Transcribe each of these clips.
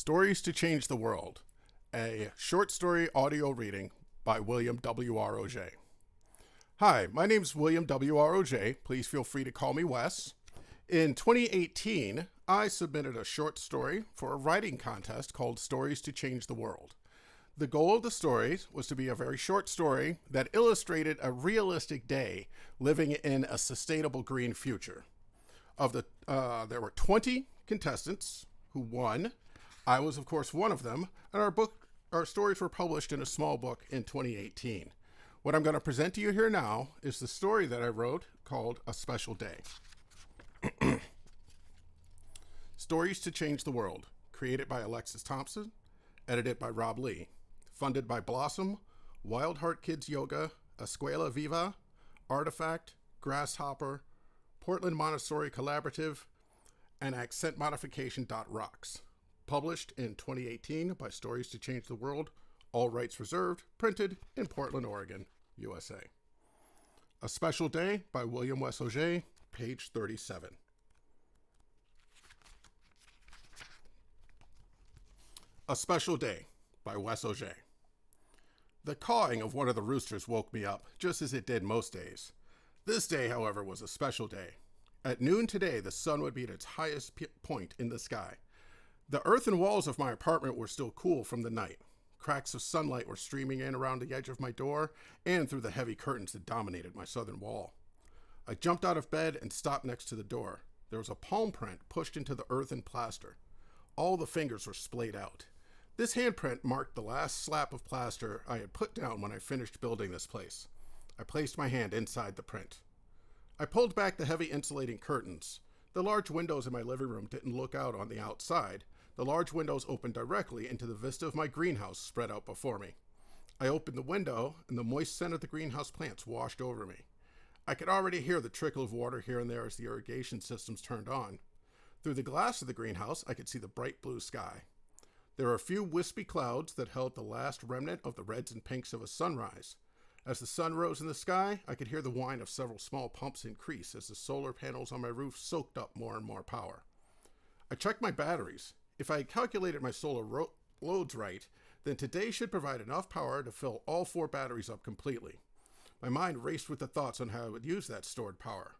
Stories to Change the World, a short story audio reading by William W.R. Auger. Hi, my name is William W.R. Auger. Please feel free to call me Wes. In 2018, I submitted a short story for a writing contest called Stories to Change the World. The goal of the story was to be a very short story that illustrated a realistic day living in a sustainable green future. There were 20 contestants who won. I was, of course, one of them, and our stories were published in a small book in 2018. What I'm going to present to you here now is the story that I wrote called A Special Day. Stories to Change the World, created by Alexis Thompson, edited by Rob Lee, funded by Blossom, Wild Heart Kids Yoga, Escuela Viva, Artifact, Grasshopper, Portland Montessori Collaborative, and AccentModification.rocks. Published in 2018 by Stories to Change the World, all rights reserved, printed in Portland, Oregon, USA. A Special Day by William Wes Auger, page 37. A Special Day by Wes Auger. The cawing of one of the roosters woke me up, just as it did most days. This day, however, was a special day. At noon today, the sun would be at its highest point in the sky. The earthen walls of my apartment were still cool from the night. Cracks of sunlight were streaming in around the edge of my door and through the heavy curtains that dominated my southern wall. I jumped out of bed and stopped next to the door. There was a palm print pushed into the earthen plaster. All the fingers were splayed out. This handprint marked the last slap of plaster I had put down when I finished building this place. I placed my hand inside the print. I pulled back the heavy insulating curtains. The large windows in my living room didn't look out on the outside. The large windows opened directly into the vista of my greenhouse spread out before me. I opened the window, and the moist scent of the greenhouse plants washed over me. I could already hear the trickle of water here and there as the irrigation systems turned on. Through the glass of the greenhouse, I could see the bright blue sky. There were a few wispy clouds that held the last remnant of the reds and pinks of a sunrise. As the sun rose in the sky, I could hear the whine of several small pumps increase as the solar panels on my roof soaked up more and more power. I checked my batteries. If I had calculated my solar loads right, then today should provide enough power to fill all 4 batteries up completely. My mind raced with the thoughts on how I would use that stored power.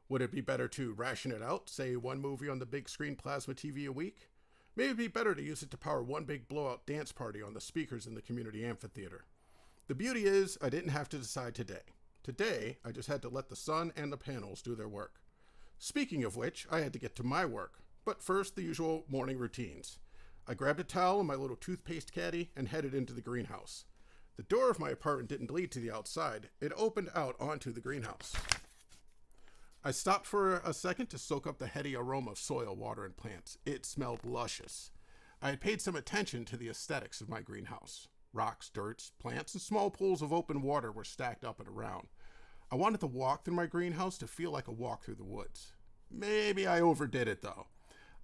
Would it be better to ration it out, say one movie on the big screen plasma TV a week? Maybe it'd be better to use it to power one big blowout dance party on the speakers in the community amphitheater. The beauty is, I didn't have to decide today. Today, I just had to let the sun and the panels do their work. Speaking of which, I had to get to my work. But first, the usual morning routines. I grabbed a towel and my little toothpaste caddy and headed into the greenhouse. The door of my apartment didn't lead to the outside. It opened out onto the greenhouse. I stopped for a second to soak up the heady aroma of soil, water, and plants. It smelled luscious. I had paid some attention to the aesthetics of my greenhouse. Rocks, dirt, plants, and small pools of open water were stacked up and around. I wanted the walk through my greenhouse to feel like a walk through the woods. Maybe I overdid it, though.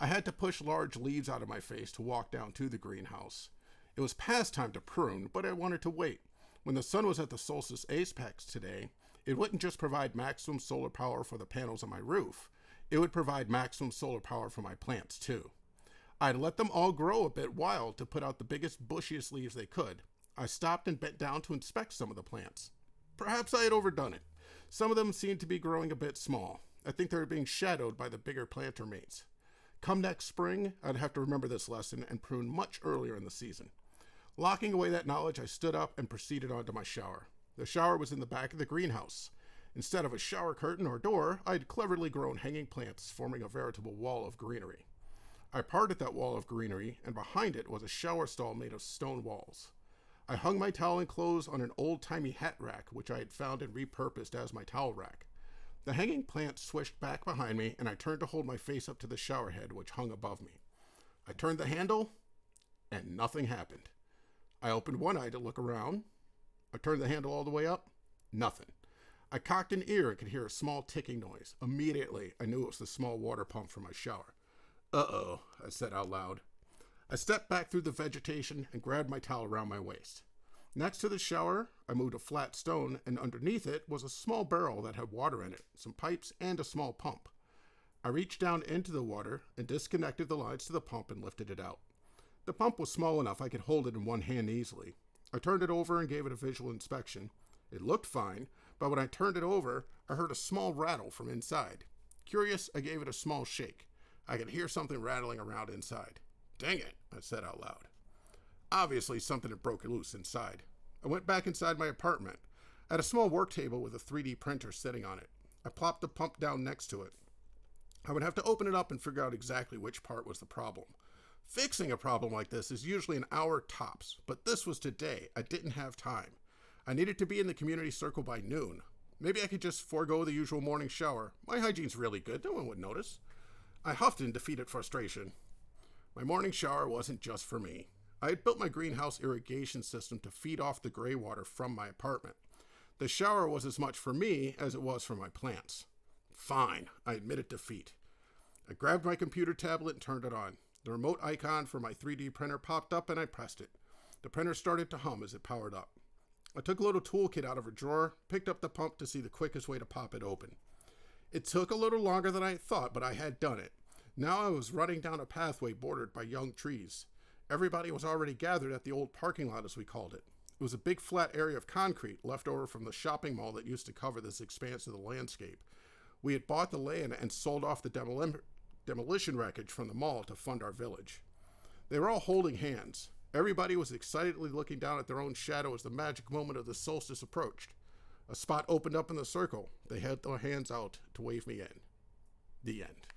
I had to push large leaves out of my face to walk down to the greenhouse. It was past time to prune, but I wanted to wait. When the sun was at the solstice apex today, it wouldn't just provide maximum solar power for the panels on my roof. It would provide maximum solar power for my plants, too. I'd let them all grow a bit wild to put out the biggest, bushiest leaves they could. I stopped and bent down to inspect some of the plants. Perhaps I had overdone it. Some of them seemed to be growing a bit small. I think they were being shadowed by the bigger planter mates. Come next spring, I'd have to remember this lesson and prune much earlier in the season. Locking away that knowledge, I stood up and proceeded on to my shower. The shower was in the back of the greenhouse. Instead of a shower curtain or door, I had cleverly grown hanging plants, forming a veritable wall of greenery. I parted that wall of greenery, and behind it was a shower stall made of stone walls. I hung my towel and clothes on an old-timey hat rack, which I had found and repurposed as my towel rack. The hanging plants swished back behind me, and I turned to hold my face up to the shower head, which hung above me. I turned the handle, and nothing happened. I opened one eye to look around. I turned the handle all the way up. Nothing. I cocked an ear and could hear a small ticking noise. Immediately, I knew it was the small water pump from my shower. "Uh-oh," I said out loud. I stepped back through the vegetation and grabbed my towel around my waist. Next to the shower, I moved a flat stone, and underneath it was a small barrel that had water in it, some pipes, and a small pump. I reached down into the water and disconnected the lines to the pump and lifted it out. The pump was small enough I could hold it in one hand easily. I turned it over and gave it a visual inspection. It looked fine, but when I turned it over, I heard a small rattle from inside. Curious, I gave it a small shake. I could hear something rattling around inside. "Dang it," I said out loud. Obviously, something had broken loose inside. I went back inside my apartment. I had a small work table with a 3D printer sitting on it. I plopped the pump down next to it. I would have to open it up and figure out exactly which part was the problem. Fixing a problem like this is usually an hour tops, but this was today. I didn't have time. I needed to be in the community circle by noon. Maybe I could just forego the usual morning shower. My hygiene's really good, no one would notice. I huffed in defeated frustration. My morning shower wasn't just for me. I had built my greenhouse irrigation system to feed off the gray water from my apartment. The shower was as much for me as it was for my plants. Fine, I admitted defeat. I grabbed my computer tablet and turned it on. The remote icon for my 3D printer popped up and I pressed it. The printer started to hum as it powered up. I took a little toolkit out of a drawer, picked up the pump to see the quickest way to pop it open. It took a little longer than I thought, but I had done it. Now I was running down a pathway bordered by young trees. Everybody was already gathered at the old parking lot, as we called it. It was a big flat area of concrete left over from the shopping mall that used to cover this expanse of the landscape. We had bought the land and sold off the demolition wreckage from the mall to fund our village. They were all holding hands. Everybody was excitedly looking down at their own shadow as the magic moment of the solstice approached. A spot opened up in the circle. They held their hands out to wave me in. The end.